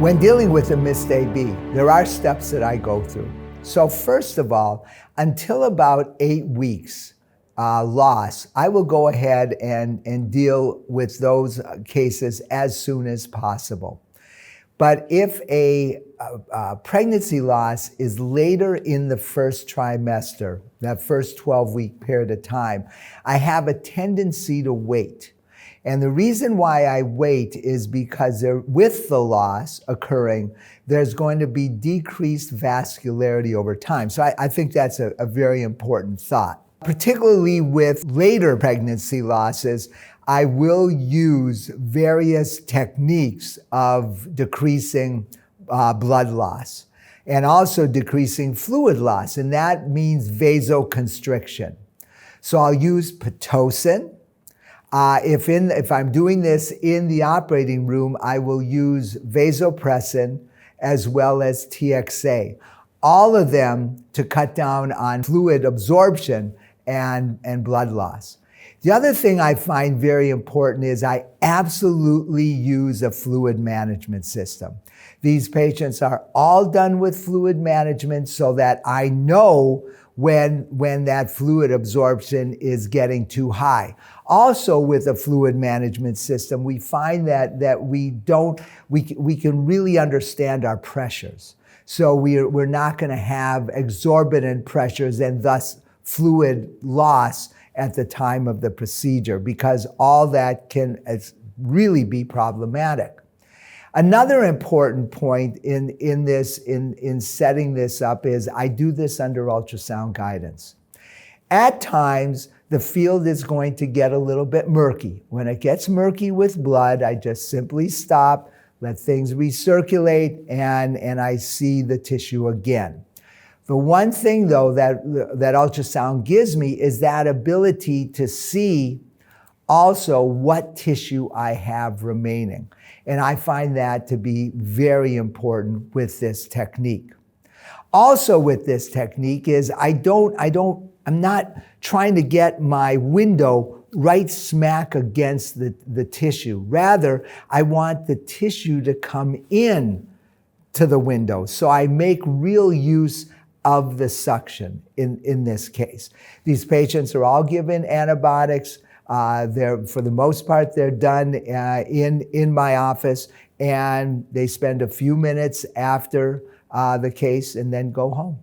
When dealing with a missed AB, there are steps that I go through. So first of all, until about 8 weeks loss, I will go ahead and deal with those cases as soon as possible. But if a pregnancy loss is later in the first trimester, that first 12-week period of time, I have a tendency to wait. And the reason why I wait is because with the loss occurring, there's going to be decreased vascularity over time. So I think that's a very important thought. Particularly with later pregnancy losses, I will use various techniques of decreasing blood loss and also decreasing fluid loss, and that means vasoconstriction. So I'll use Pitocin. If I'm doing this in the operating room, I will use vasopressin as well as TXA. All of them to cut down on fluid absorption and blood loss. The other thing I find very important is I absolutely use a fluid management system. These patients are all done with fluid management so that I know when that fluid absorption is getting too high. Also with a fluid management system, we find that we can really understand our pressures. So we're not gonna have exorbitant pressures and thus fluid loss at the time of the procedure, because all that can really be problematic. Another important point in setting this up is I do this under ultrasound guidance. At times, the field is going to get a little bit murky. When it gets murky with blood, I just simply stop, let things recirculate, and I see the tissue again. The one thing, though, that ultrasound gives me is that ability to see also what tissue I have remaining. And I find that to be very important with this technique. Also with this technique is I'm not trying to get my window right smack against the tissue. Rather, I want the tissue to come in to the window. So I make real use of the suction in this case. These patients are all given antibiotics. For the most part, they're done in my office, and they spend a few minutes after the case and then go home.